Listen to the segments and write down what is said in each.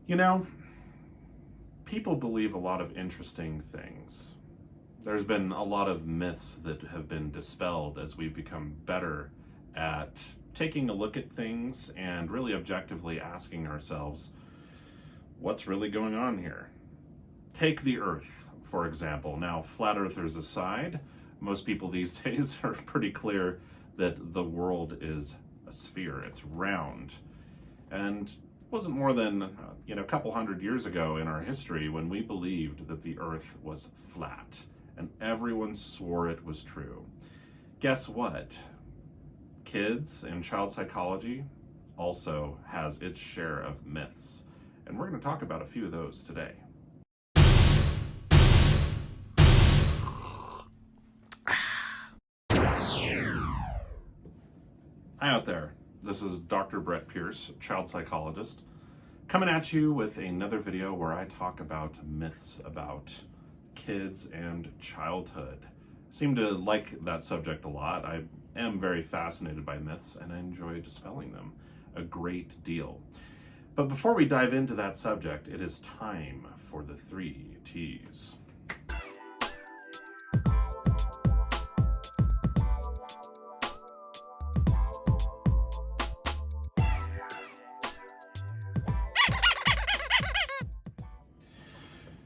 You know, people believe a lot of interesting things. There's been a lot of myths that have been dispelled as we've become better at taking a look at things and really objectively asking ourselves, what's really going on here? Take the Earth, for example. Now, flat earthers aside, most people these days are pretty clear that the world is a sphere. It's round. And it wasn't more than a couple hundred years ago in our history when we believed that the Earth was flat, and everyone swore it was true. Guess what? Kids and child psychology also has its share of myths, and we're going to talk about a few of those today. Hi out there. This is Dr. Brett Pierce, child psychologist, coming at you with another video where I talk about myths about kids and childhood. I seem to like that subject a lot. I am very fascinated by myths and I enjoy dispelling them a great deal. But before we dive into that subject, it is time for the 3 T's.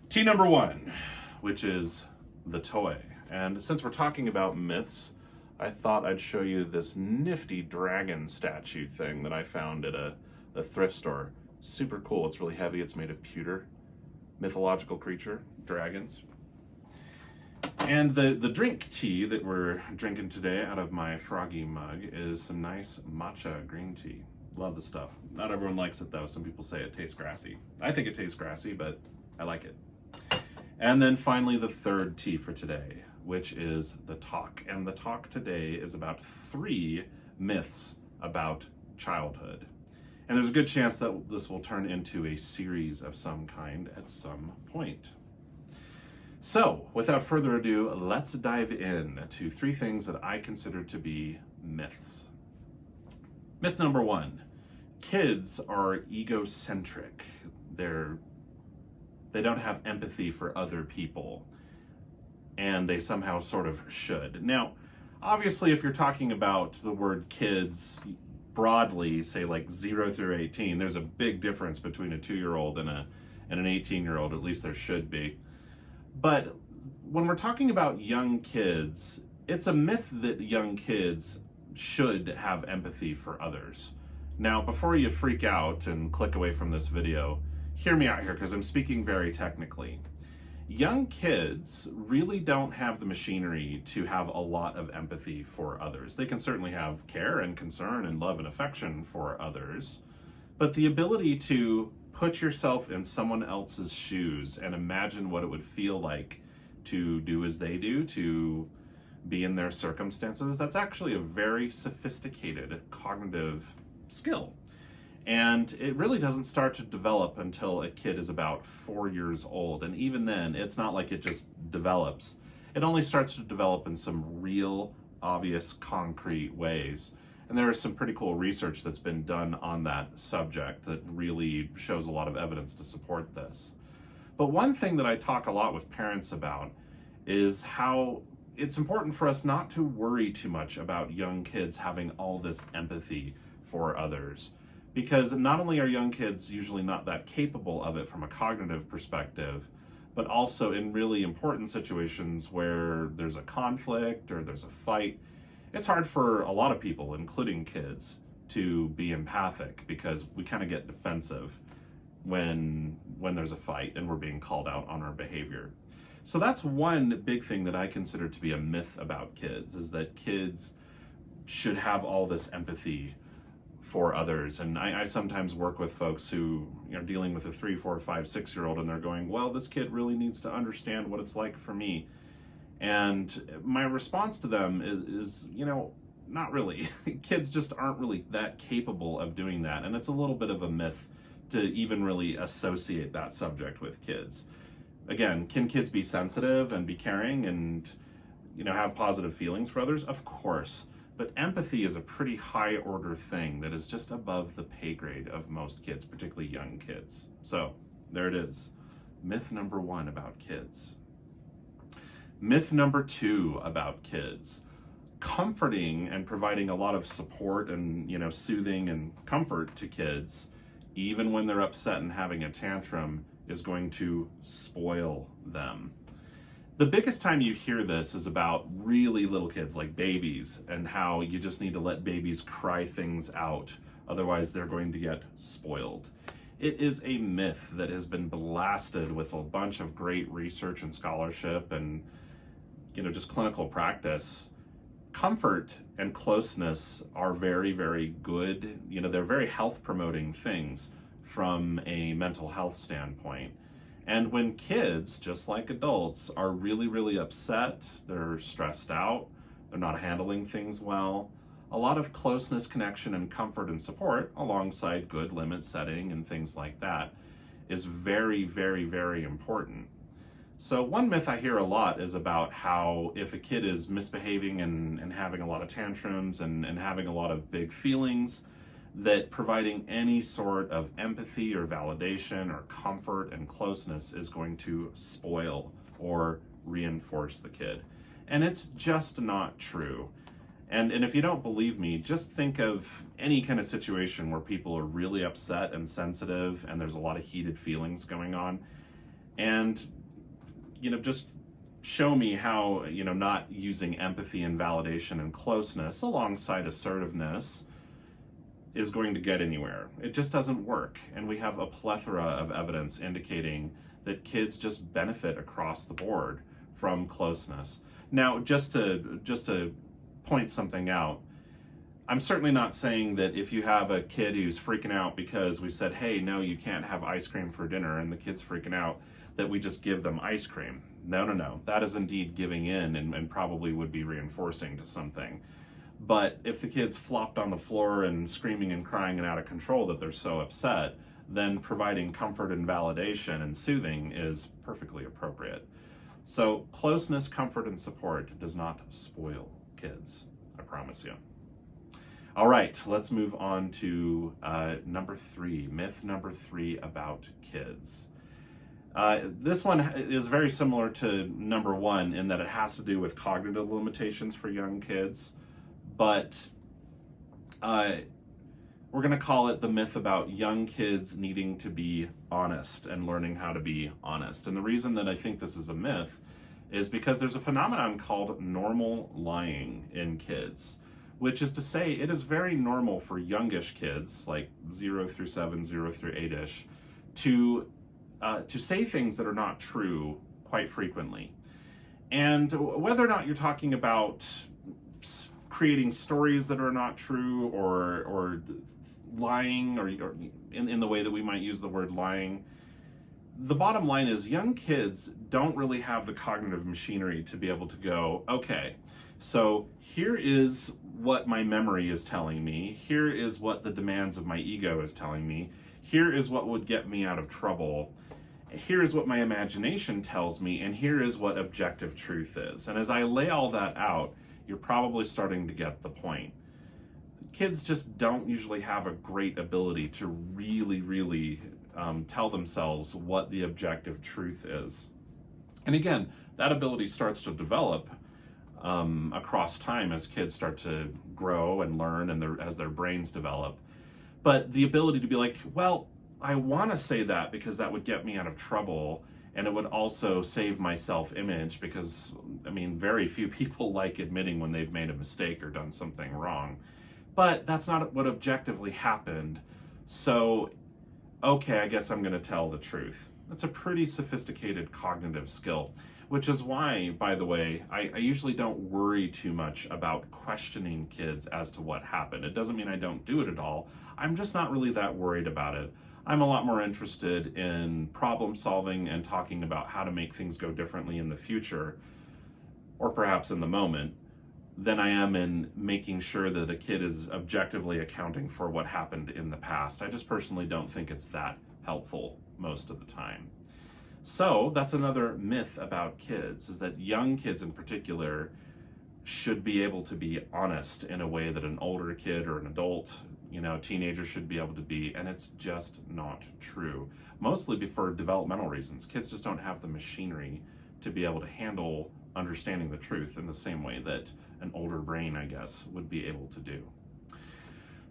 T number 1, which is the toy. And since we're talking about myths, I thought I'd show you this nifty dragon statue thing that I found at a thrift store. Super cool. It's really heavy. It's made of pewter. Mythological creature, dragons. And the drink tea that we're drinking today out of my froggy mug is some nice matcha green tea. Love the stuff. Not everyone likes it though. Some people say it tastes grassy. I think it tastes grassy, but I like it. And then finally, the 3rd T for today, which is the talk. And the talk today is about 3 myths about childhood. And there's a good chance that this will turn into a series of some kind at some point. So, without further ado, let's dive in to 3 things that I consider to be myths. Myth number 1, kids are egocentric. They don't have empathy for other people, and they somehow sort of should. Now, obviously, if you're talking about the word kids broadly, say like 0 through 18, there's a big difference between a 2-year-old and an 18-year-old, at least there should be. But when we're talking about young kids, it's a myth that young kids should have empathy for others. Now, before you freak out and click away from this video, hear me out here because I'm speaking very technically. Young kids really don't have the machinery to have a lot of empathy for others. They can certainly have care and concern and love and affection for others, but the ability to put yourself in someone else's shoes and imagine what it would feel like to do as they do, to be in their circumstances, that's actually a very sophisticated cognitive skill. And it really doesn't start to develop until a kid is about 4 years old. And even then, it's not like it just develops. It only starts to develop in some real, obvious, concrete ways. And there is some pretty cool research that's been done on that subject that really shows a lot of evidence to support this. But one thing that I talk a lot with parents about is how it's important for us not to worry too much about young kids having all this empathy for others. Because not only are young kids usually not that capable of it from a cognitive perspective, but also in really important situations where there's a conflict or there's a fight, it's hard for a lot of people, including kids, to be empathic because we kind of get defensive when there's a fight and we're being called out on our behavior. So that's one big thing that I consider to be a myth about kids, is that kids should have all this empathy for others. And I sometimes work with folks who are dealing with a 3, 4, 5, 6-year-old, and they're going, well, this kid really needs to understand what it's like for me. And my response to them is not really. Kids just aren't really that capable of doing that. And it's a little bit of a myth to even really associate that subject with kids. Again, can kids be sensitive and be caring and have positive feelings for others? Of course. But empathy is a pretty high order thing that is just above the pay grade of most kids, particularly young kids. So there it is. Myth number 1 about kids. Myth number 2 about kids. Comforting and providing a lot of support and, soothing and comfort to kids, even when they're upset and having a tantrum, is going to spoil them. The biggest time you hear this is about really little kids, like babies, and how you just need to let babies cry things out, otherwise they're going to get spoiled. It is a myth that has been blasted with a bunch of great research and scholarship and, just clinical practice. Comfort and closeness are very, very good. They're very health promoting things from a mental health standpoint. And when kids, just like adults, are really, really upset, they're stressed out, they're not handling things well, a lot of closeness, connection, and comfort and support, alongside good limit setting and things like that, is very, very, very important. So one myth I hear a lot is about how if a kid is misbehaving and having a lot of tantrums and having a lot of big feelings, that providing any sort of empathy or validation or comfort and closeness is going to spoil or reinforce the kid. And it's just not true. And if you don't believe me, just think of any kind of situation where people are really upset and sensitive and there's a lot of heated feelings going on. And, just show me how, not using empathy and validation and closeness alongside assertiveness is going to get anywhere. It just doesn't work. And we have a plethora of evidence indicating that kids just benefit across the board from closeness. Now, just to point something out, I'm certainly not saying that if you have a kid who's freaking out because we said, hey, no, you can't have ice cream for dinner, and the kid's freaking out, that we just give them ice cream. No. That is indeed giving in and probably would be reinforcing to something. But if the kid's flopped on the floor and screaming and crying and out of control that they're so upset, then providing comfort and validation and soothing is perfectly appropriate. So closeness, comfort, and support does not spoil kids, I promise you. All right, let's move on to number 3, myth number 3 about kids. This one is very similar to number 1 in that it has to do with cognitive limitations for young kids, but we're going to call it the myth about young kids needing to be honest and learning how to be honest. And the reason that I think this is a myth is because there's a phenomenon called normal lying in kids, which is to say it is very normal for youngish kids, like 0 through 7, 0 through 8-ish, to say things that are not true quite frequently. And whether or not you're talking about creating stories that are not true or lying or in the way that we might use the word lying, the bottom line is young kids don't really have the cognitive machinery to be able to go, okay, so here is what my memory is telling me, here is what the demands of my ego is telling me, here is what would get me out of trouble, here is what my imagination tells me, and here is what objective truth is. And as I lay all that out, you're probably starting to get the point. Kids just don't usually have a great ability to really tell themselves what the objective truth is. And again, that ability starts to develop across time as kids start to grow and learn and as their brains develop. But the ability to be like, well, I want to say that because that would get me out of trouble, and it would also save my self-image because, very few people like admitting when they've made a mistake or done something wrong. But that's not what objectively happened. So, okay, I guess I'm going to tell the truth. That's a pretty sophisticated cognitive skill, which is why, by the way, I usually don't worry too much about questioning kids as to what happened. It doesn't mean I don't do it at all. I'm just not really that worried about it. I'm a lot more interested in problem solving and talking about how to make things go differently in the future, or perhaps in the moment, than I am in making sure that a kid is objectively accounting for what happened in the past. I just personally don't think it's that helpful most of the time. So that's another myth about kids, is that young kids in particular should be able to be honest in a way that an older kid or an adult, teenager should be able to be, and it's just not true. Mostly for developmental reasons. Kids just don't have the machinery to be able to handle understanding the truth in the same way that an older brain, I guess, would be able to do.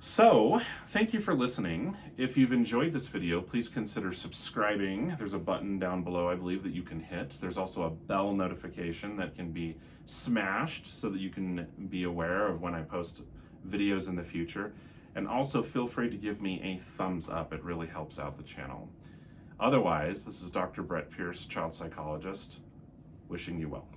So, thank you for listening. If you've enjoyed this video, please consider subscribing. There's a button down below, I believe, that you can hit. There's also a bell notification that can be smashed so that you can be aware of when I post videos in the future. And also feel free to give me a thumbs up. It really helps out the channel. Otherwise, this is Dr. Brett Pierce, child psychologist, wishing you well.